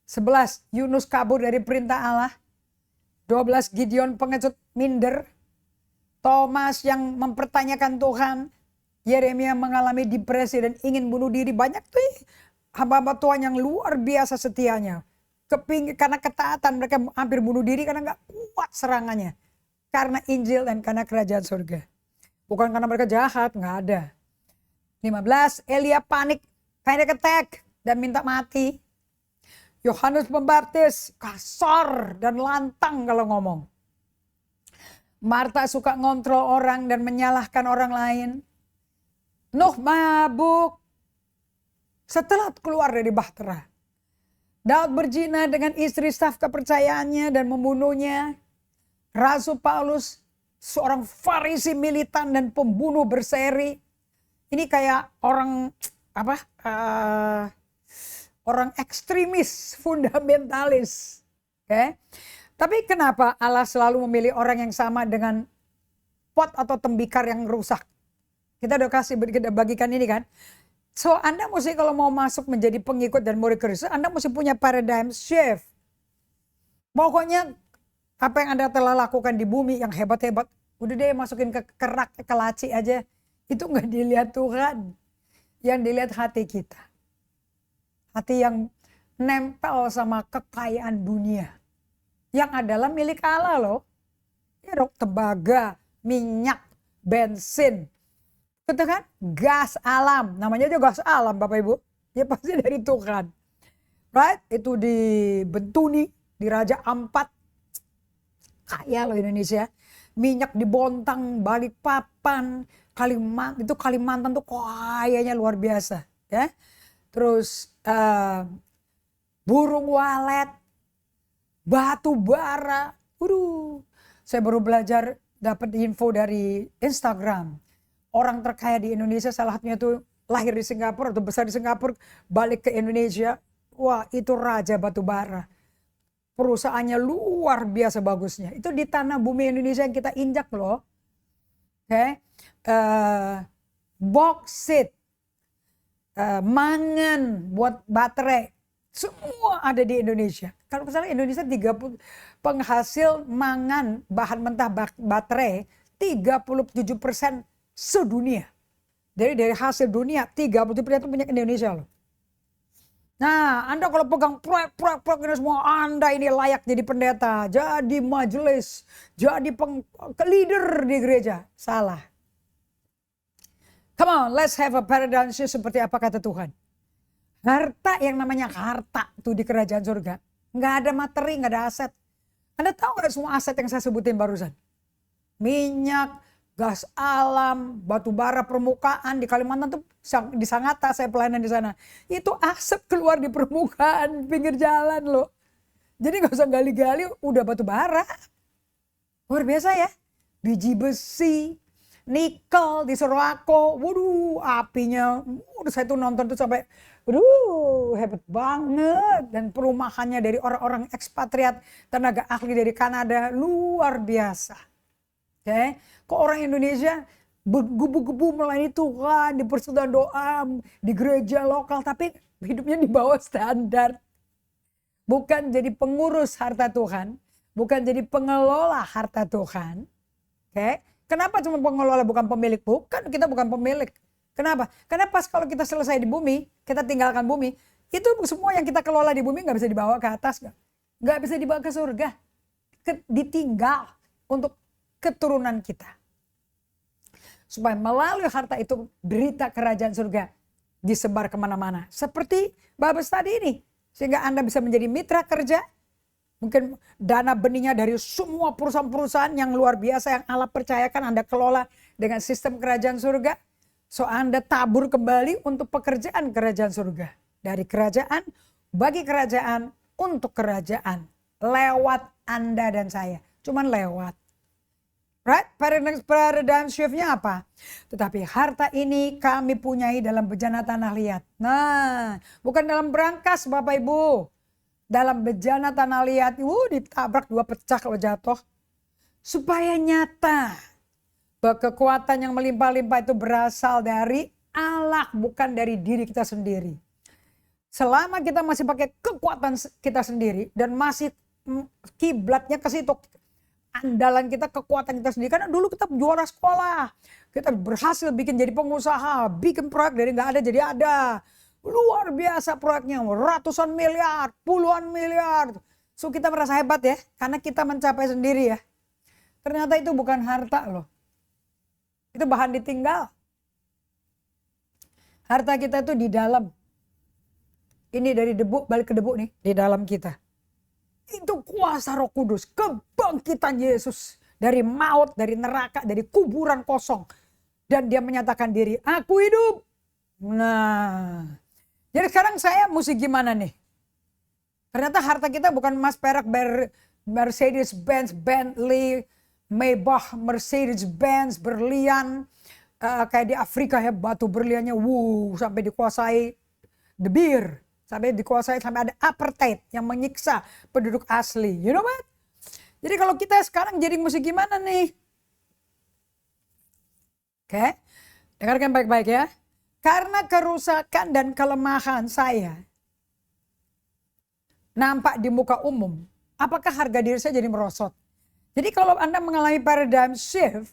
11. Yunus kabur dari perintah Allah. 12. Gideon pengecut minder. Thomas yang mempertanyakan Tuhan. Yeremia mengalami depresi dan ingin bunuh diri. Banyak tuh hamba-hamba Tuhan yang luar biasa setianya. Karena ketaatan mereka hampir bunuh diri karena gak kuat serangannya. Karena Injil dan karena kerajaan surga. Bukan karena mereka jahat, gak ada. 15. Elia panic attack dan minta mati. Yohanes Pembaptis kasar dan lantang kalau ngomong. Marta suka ngontrol orang dan menyalahkan orang lain. Nuh mabuk setelah keluar dari bahtera. Daud berzina dengan istri staf kepercayaannya dan membunuhnya. Rasul Paulus seorang Farisi militan dan pembunuh berseri. Ini kayak orang orang ekstremis, fundamentalis. Okay? Tapi kenapa Allah selalu memilih orang yang sama dengan pot atau tembikar yang rusak? Kita udah kita bagikan ini kan. So Anda mesti kalau mau masuk menjadi pengikut dan murid Kristus, Anda mesti punya paradigm shift. Pokoknya apa yang Anda telah lakukan di bumi yang hebat-hebat, udah deh masukin ke kerak, ke laci aja. Itu gak dilihat Tuhan. Yang dilihat hati kita. Hati yang nempel sama kekayaan dunia. Yang adalah milik Allah loh. Ya dong, tembaga, minyak, bensin, Betul kan? Gas alam. Namanya aja gas alam Bapak Ibu. Ya pasti dari Tuhan. Right? Itu di Bentuni, di Raja Ampat. Kaya loh Indonesia. Minyak di Bontang, Balikpapan, Kalimantan tuh kayanya luar biasa. Ya. Terus burung walet, batu bara. Saya baru belajar dapat info dari Instagram. Orang terkaya di Indonesia salah satunya tuh lahir di Singapura atau besar di Singapura, balik ke Indonesia. Wah, itu raja batu bara. Perusahaannya luar biasa bagusnya. Itu di tanah bumi Indonesia yang kita injak loh. Oke. Boksit, mangan buat baterai. Semua ada di Indonesia. Kalau misalnya Indonesia 30 penghasil mangan bahan mentah baterai 37% sedunia. Dari hasil dunia 37% itu punya Indonesia loh. Nah, Anda kalau pegang proyek ini semua, Anda ini layak jadi pendeta, jadi majelis, jadi leader di gereja. Salah. Come on, let's have a paradigm shift seperti apa kata Tuhan. Harta yang namanya harta tuh di kerajaan surga. Nggak ada materi, nggak ada aset. Anda tahu nggak semua aset yang saya sebutin barusan? Minyak, gas alam, batu bara permukaan di Kalimantan tuh di Sangatta saya pelayanan di sana. Itu asap keluar di permukaan pinggir jalan loh. Jadi nggak usah gali-gali, udah batu bara. Luar biasa ya. Biji besi, nikel di Sorowako. Waduh, apinya. Saya tuh nonton tuh sampai hebat banget. Dan perumahannya dari orang-orang ekspatriat, tenaga ahli dari Kanada, luar biasa. Oke, kok orang Indonesia bergebu-gebu melayani Tuhan, di persekutuan doa, di gereja lokal, tapi hidupnya di bawah standar. Bukan jadi pengurus harta Tuhan, bukan jadi pengelola harta Tuhan. Oke, kenapa cuma pengelola bukan pemilik? Bukan, kita bukan pemilik. Kenapa? Karena pas kalau kita selesai di bumi, kita tinggalkan bumi, itu semua yang kita kelola di bumi nggak bisa dibawa ke atas, nggak bisa dibawa ke surga, ditinggal untuk keturunan kita. Supaya melalui harta itu berita kerajaan surga disebar kemana-mana. Seperti Babes tadi ini, sehingga Anda bisa menjadi mitra kerja. Mungkin dana benihnya dari semua perusahaan-perusahaan yang luar biasa yang Allah percayakan Anda kelola dengan sistem kerajaan surga. So Anda tabur kembali untuk pekerjaan kerajaan surga. Dari kerajaan, bagi kerajaan, untuk kerajaan. Lewat Anda dan saya. Cuman lewat. Right? Paradigm shift-nya apa? Tetapi harta ini kami punyai dalam bejana tanah liat. Nah, bukan dalam berangkas Bapak Ibu. Dalam bejana tanah liat, ditabrak 2 pecah kalau jatuh. Supaya nyata. Bahwa kekuatan yang melimpah-limpah itu berasal dari Allah, bukan dari diri kita sendiri. Selama kita masih pakai kekuatan kita sendiri dan masih kiblatnya ke situ, andalan kita, kekuatan kita sendiri. Karena dulu kita juara sekolah, kita berhasil bikin jadi pengusaha, bikin proyek dari nggak ada jadi ada. Luar biasa proyeknya, ratusan miliar, puluhan miliar. So kita merasa hebat ya, karena kita mencapai sendiri ya. Ternyata itu bukan harta loh. Itu bahan ditinggal. Harta kita itu di dalam. Ini dari debu, balik ke debu nih, di dalam kita. Itu kuasa Roh Kudus, kebangkitan Yesus. Dari maut, dari neraka, dari kuburan kosong. Dan dia menyatakan diri, aku hidup. Nah, jadi sekarang saya mesti gimana nih? Ternyata harta kita bukan emas, perak, Mercedes-Benz, Bentley, Maybach, Mercedes-Benz, berlian, kayak di Afrika ya batu berliannya, sampai dikuasai De Beer, sampai dikuasai sampai ada apartheid yang menyiksa penduduk asli. You know what? Jadi kalau kita sekarang jadi mesti gimana nih? Oke, dengarkan baik-baik ya. Karena kerusakan dan kelemahan saya nampak di muka umum, apakah harga diri saya jadi merosot? Jadi kalau Anda mengalami paradigm shift,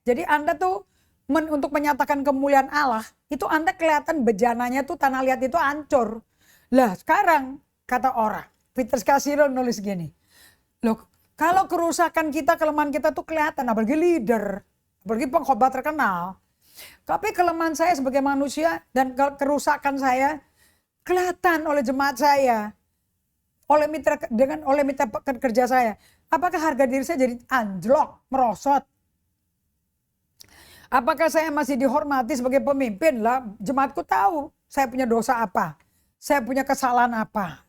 jadi Anda tuh untuk menyatakan kemuliaan Allah, itu Anda kelihatan bejananya tuh tanah liat itu hancur. Lah sekarang kata orang, Peter Scazzero nulis gini, loh kalau kerusakan kita, kelemahan kita tuh kelihatan, apalagi leader, apalagi pengkhotbah terkenal, Tapi kelemahan saya sebagai manusia dan kerusakan saya kelihatan oleh jemaat saya, oleh mitra kerja saya. Apakah harga diri saya jadi anjlok, merosot? Apakah saya masih dihormati sebagai pemimpin? Lah, jemaatku tahu saya punya dosa apa, saya punya kesalahan apa.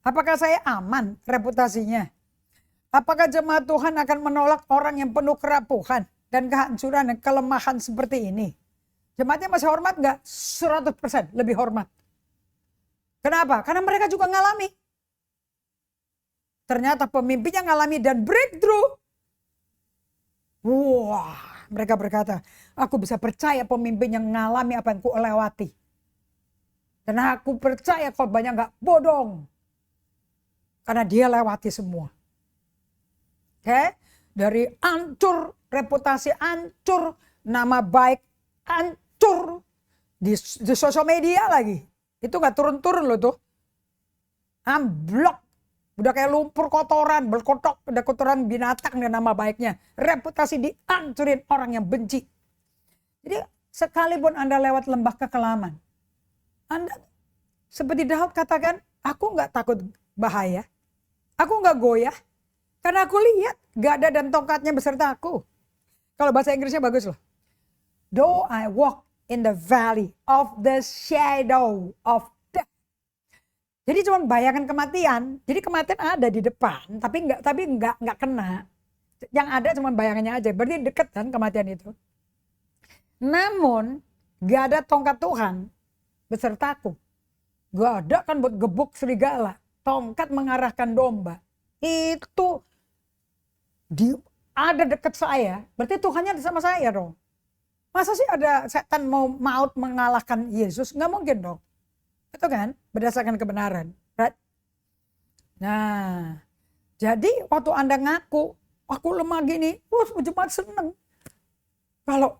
Apakah saya aman reputasinya? Apakah jemaat Tuhan akan menolak orang yang penuh kerapuhan dan kehancuran dan kelemahan seperti ini? Jemaatnya masih hormat nggak? 100% lebih hormat. Kenapa? Karena mereka juga ngalami. Ternyata pemimpinnya ngalami dan breakthrough. Wah, mereka berkata, aku bisa percaya pemimpin yang ngalami apa yang ku lewati. Dan aku percaya khotbahnya nggak bodong. Karena dia lewati semua. Oke? Dari hancur, reputasi hancur, nama baik hancur. Di sosial media lagi. Itu nggak turun-turun loh tuh. Amblok. Udah kayak lumpur kotoran, berkotok, udah kotoran binatang dan nama baiknya. Reputasi dihancurin orang yang benci. Jadi sekalipun Anda lewat lembah kekelaman, Anda seperti Daud katakan, aku nggak takut bahaya. Aku nggak goyah. Karena aku lihat gada dan tongkatnya beserta aku. Kalau bahasa Inggrisnya bagus loh. Though I walk in the valley of the shadow of death. Jadi cuma bayangkan kematian. Jadi kematian ada di depan, tapi nggak kena. Yang ada cuma bayangannya aja. Berarti deket kan kematian itu. Namun gak ada tongkat Tuhan besertaku. Gak ada kan buat gebuk serigala. Tongkat mengarahkan domba. Itu ada dekat saya. Berarti Tuhannya ada sama saya dong. Masa sih ada setan mau maut mengalahkan Yesus? Nggak mungkin dong. Itu kan berdasarkan kebenaran. Right? Nah, jadi waktu Anda ngaku, aku lemah gini, jemaat seneng. Kalau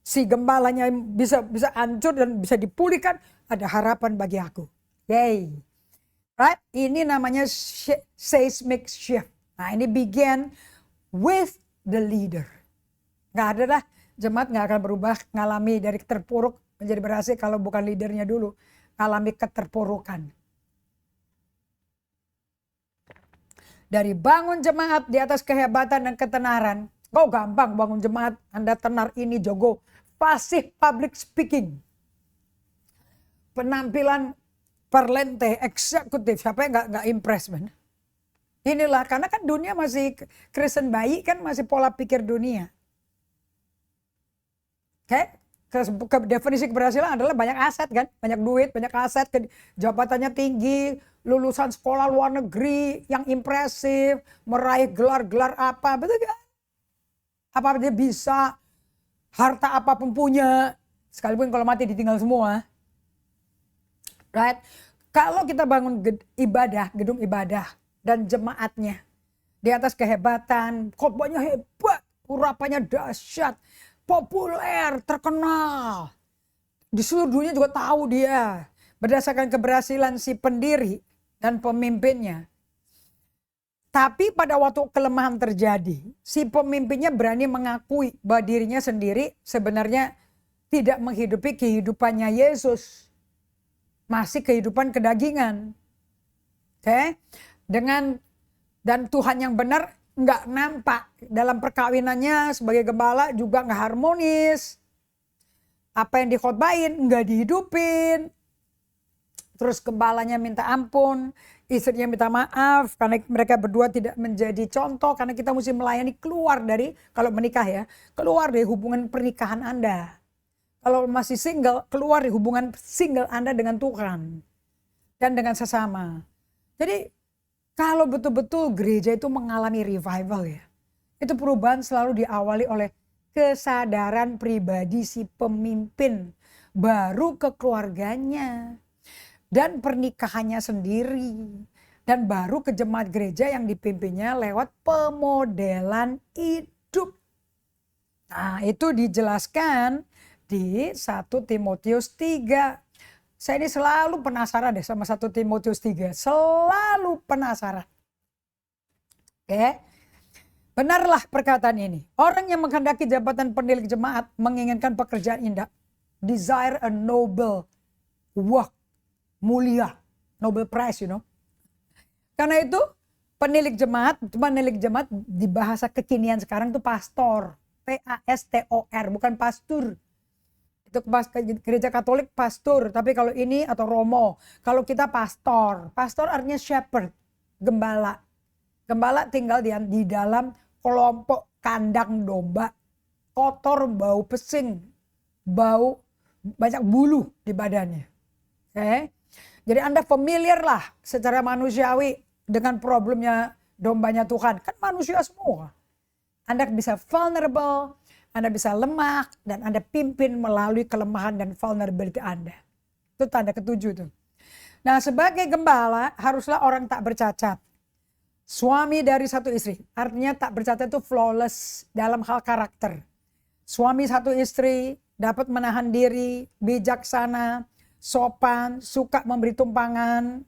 si gembalanya bisa hancur dan bisa dipulihkan, ada harapan bagi aku. Yay. Right? Ini namanya seismic shift. Nah, ini begin with the leader. Nggak ada dah, jemaat nggak akan berubah, ngalami dari terpuruk menjadi berhasil kalau bukan leadernya dulu. Alami keterpurukan. Dari bangun jemaat di atas kehebatan dan ketenaran. Gampang bangun jemaat. Anda tenar ini jago. Fasih public speaking. Penampilan perlente, eksekutif. Siapa yang gak impress, man? Inilah, karena kan dunia masih Kristen bayi kan masih pola pikir dunia. Oke? Definisi keberhasilan adalah banyak aset kan, banyak duit, banyak aset, jabatannya tinggi, lulusan sekolah luar negeri yang impresif, meraih gelar-gelar apa, betul kan? Apa dia bisa, harta apapun punya, sekalipun kalau mati ditinggal semua. Right? Kalau kita bangun gedung ibadah dan jemaatnya di atas kehebatan, khotbahnya hebat, urapannya dahsyat, populer, terkenal. Di seluruh dunia juga tahu dia. Berdasarkan keberhasilan si pendiri dan pemimpinnya. Tapi pada waktu kelemahan terjadi, si pemimpinnya berani mengakui bahwa dirinya sendiri sebenarnya tidak menghidupi kehidupannya Yesus. Masih kehidupan kedagingan. Oke? Dan Tuhan yang benar nggak nampak dalam perkawinannya sebagai gembala juga nggak harmonis. Apa yang dikhotbahin nggak dihidupin. Terus gembalanya minta ampun, istrinya minta maaf karena mereka berdua tidak menjadi contoh karena kita mesti melayani keluar dari, kalau menikah ya, keluar dari hubungan pernikahan Anda. Kalau masih single, keluar dari hubungan single Anda dengan Tuhan dan dengan sesama. Jadi kalau betul-betul gereja itu mengalami revival ya, itu perubahan selalu diawali oleh kesadaran pribadi si pemimpin, baru ke keluarganya, dan pernikahannya sendiri, dan baru ke jemaat gereja yang dipimpinnya lewat pemodelan hidup. Nah, itu dijelaskan di 1 Timotius 3. Saya ini selalu penasaran deh sama 1 Timotius 3. Selalu penasaran. Oke. Benarlah perkataan ini. Orang yang menghendaki jabatan penilik jemaat menginginkan pekerjaan indah. Desire a noble work. Mulia. Nobel Prize, you know. Karena itu penilik jemaat di bahasa kekinian sekarang itu pastor. P-A-S-T-O-R, bukan pastur. Itu gereja Katolik pastor, tapi kalau ini atau Romo, kalau kita pastor. Pastor artinya shepherd, gembala. Gembala tinggal di dalam kelompok kandang domba. Kotor, bau pesing, bau banyak bulu di badannya. Oke. Jadi Anda familiar lah secara manusiawi dengan problemnya dombanya Tuhan. Kan manusia semua. Anda bisa vulnerable, Anda bisa lemah, dan Anda pimpin melalui kelemahan dan vulnerability Anda. Itu tanda ketujuh tuh. Nah, sebagai gembala haruslah orang tak bercacat. Suami dari satu istri. Artinya tak bercacat itu flawless dalam hal karakter. Suami satu istri dapat menahan diri, bijaksana, sopan, suka memberi tumpangan,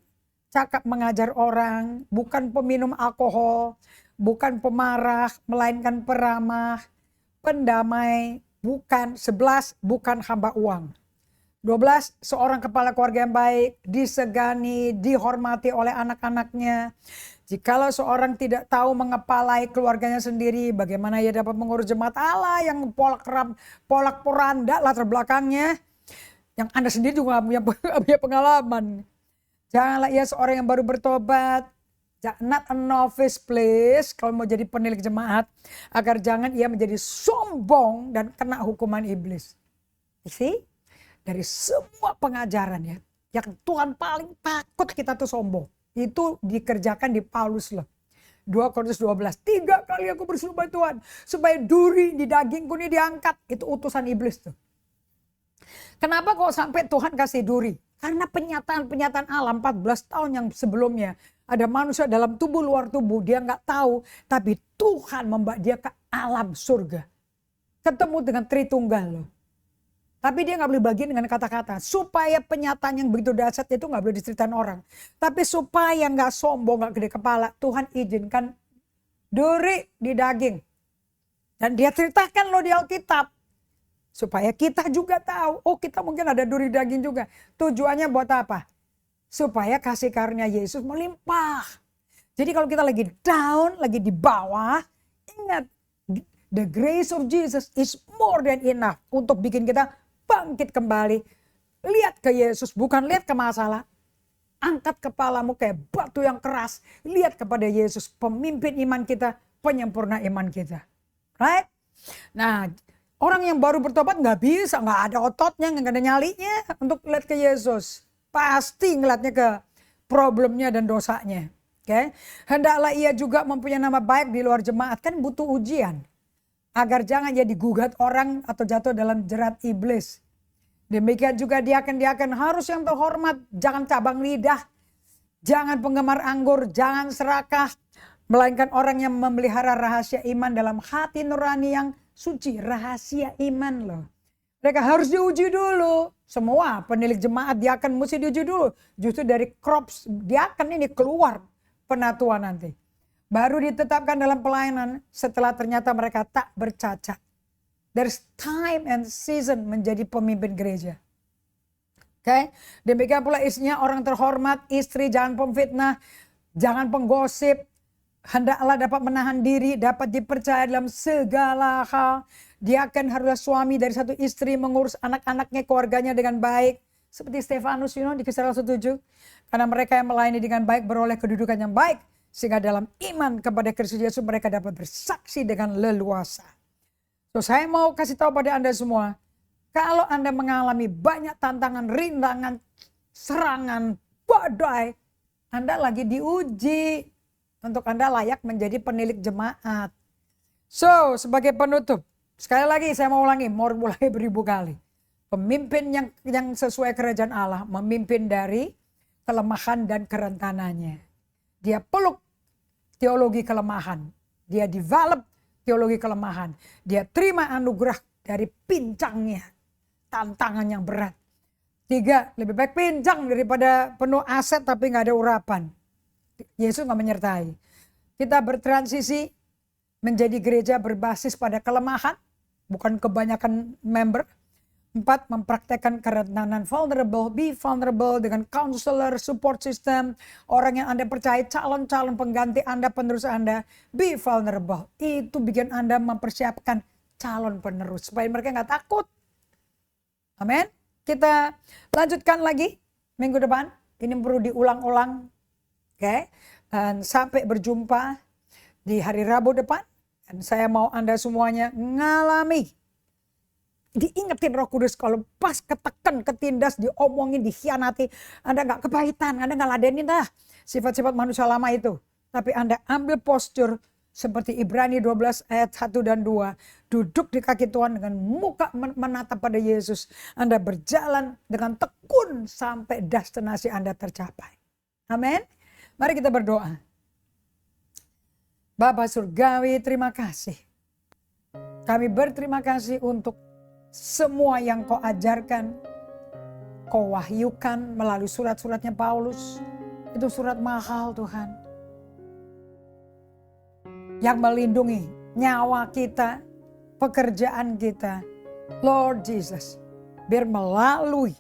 cakap mengajar orang, bukan peminum alkohol, bukan pemarah, melainkan peramah, pendamai, bukan 11, bukan hamba uang. 12, seorang kepala keluarga yang baik, disegani, dihormati oleh anak-anaknya. Jikalau seorang tidak tahu mengepalai keluarganya sendiri, bagaimana ia dapat mengurus jemaat Allah yang polak-poranda latar belakangnya, yang Anda sendiri juga punya pengalaman. Janganlah ia seorang yang baru bertobat, not a novice please, kalau mau jadi penilik jemaat, agar jangan ia menjadi sombong dan kena hukuman iblis. See? Dari semua pengajaran ya, yang Tuhan paling takut kita tuh sombong. Itu dikerjakan di Paulus loh. 2 Korintus 12, 3 kali aku bersumpah Tuhan, supaya duri di dagingku ini diangkat. Itu utusan iblis tuh. Kenapa kok sampai Tuhan kasih duri? Karena penyataan alam 14 tahun yang sebelumnya. Ada manusia dalam tubuh luar tubuh, dia nggak tahu. Tapi Tuhan membawa dia ke alam surga. Ketemu dengan Tritunggal loh. Tapi dia nggak boleh bagian dengan kata-kata. Supaya penyataan yang begitu dahsyat itu nggak boleh diceritain orang. Tapi supaya nggak sombong, nggak gede kepala, Tuhan izinkan duri di daging. Dan dia ceritakan loh di Alkitab. Supaya kita juga tahu, oh kita mungkin ada duri daging juga. Tujuannya buat apa? Supaya kasih karunia Yesus melimpah. Jadi kalau kita lagi down, lagi di bawah, ingat, the grace of Jesus is more than enough untuk bikin kita bangkit kembali. Lihat ke Yesus, bukan lihat ke masalah. Angkat kepalamu kayak batu yang keras. Lihat kepada Yesus, pemimpin iman kita, penyempurna iman kita. Right? Nah, orang yang baru bertobat nggak bisa, nggak ada ototnya, nggak ada nyalinya untuk lihat ke Yesus. Pasti ngeliatnya ke problemnya dan dosanya. Okay? Hendaklah ia juga mempunyai nama baik di luar jemaat, kan butuh ujian. Agar jangan jadi gugat orang atau jatuh dalam jerat iblis. Demikian juga diaken-diaken harus yang terhormat, jangan cabang lidah, jangan penggemar anggur, jangan serakah. Melainkan orang yang memelihara rahasia iman dalam hati nurani yang suci, rahasia iman loh. Mereka harus diuji dulu. Semua penilik jemaat diaken mesti diuji dulu. Justru dari crops diaken ini keluar penatuan nanti. Baru ditetapkan dalam pelayanan setelah ternyata mereka tak bercacat. There's time and season menjadi pemimpin gereja. Oke, demikian pula istrinya orang terhormat, istri jangan pemfitnah, jangan penggosip. Hendaklah dapat menahan diri, dapat dipercaya dalam segala hal. Dia akan haruslah suami dari satu istri mengurus anak-anaknya, keluarganya dengan baik. Seperti Stefanus, di Kisah Rasul 7. Karena mereka yang melayani dengan baik beroleh kedudukan yang baik. Sehingga dalam iman kepada Kristus Yesus mereka dapat bersaksi dengan leluasa. So, saya mau kasih tahu pada Anda semua. Kalau Anda mengalami banyak tantangan, rintangan, serangan, badai. Anda lagi diuji. Untuk Anda layak menjadi penilik jemaat. So, sebagai penutup. Sekali lagi saya mau ulangi, mau mulai beribu kali. Pemimpin yang sesuai kerajaan Allah memimpin dari kelemahan dan kerentanannya. Dia peluk teologi kelemahan. Dia develop teologi kelemahan. Dia terima anugerah dari pincangnya. Tantangan yang berat. 3, lebih baik pincang daripada penuh aset tapi gak ada urapan. Yesus gak menyertai. Kita bertransisi menjadi gereja berbasis pada kelemahan, bukan kebanyakan member. 4, mempraktekkan kerendahan vulnerable, be vulnerable dengan counselor, support system, orang yang Anda percaya, calon-calon pengganti Anda, penerus Anda, be vulnerable. Itu bikin Anda mempersiapkan calon penerus, supaya mereka nggak takut. Amin. Kita lanjutkan lagi minggu depan, ini perlu diulang-ulang. Oke, dan sampai berjumpa di hari Rabu depan. Dan saya mau Anda semuanya ngalami, diingetin Roh Kudus kalau pas ketekan, ketindas, diomongin, dikhianati, Anda nggak kepahitan, Anda nggak ladenin dah sifat-sifat manusia lama itu. Tapi Anda ambil postur seperti Ibrani 12 ayat 1 dan 2. Duduk di kaki Tuhan dengan muka menatap pada Yesus. Anda berjalan dengan tekun sampai destinasi Anda tercapai. Amin. Mari kita berdoa. Bapa Surgawi, terima kasih. Kami berterima kasih untuk semua yang Kau ajarkan, Kau wahyukan melalui surat-suratnya Paulus. Itu surat mahal Tuhan, yang melindungi nyawa kita, pekerjaan kita. Lord Jesus, biar melalui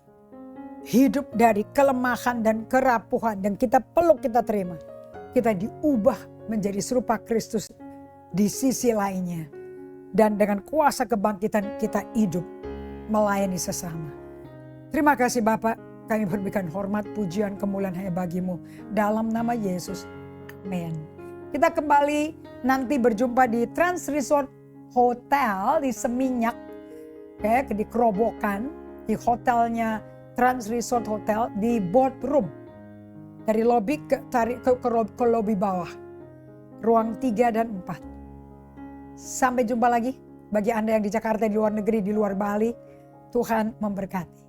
hidup dari kelemahan dan kerapuhan dan kita peluk, kita terima, kita diubah menjadi serupa Kristus di sisi lainnya. Dan dengan kuasa kebangkitan kita hidup melayani sesama. Terima kasih Bapak, kami berikan hormat, pujian, kemuliaan hanya bagi-Mu. Dalam nama Yesus, amin. Kita kembali nanti berjumpa di Trans Resort Hotel di Seminyak. Oke, di Kerobokan, di hotelnya Trans Resort Hotel di boardroom. Dari lobi ke lobi bawah. Ruang 3 dan 4. Sampai jumpa lagi bagi Anda yang di Jakarta, di luar negeri, di luar Bali. Tuhan memberkati.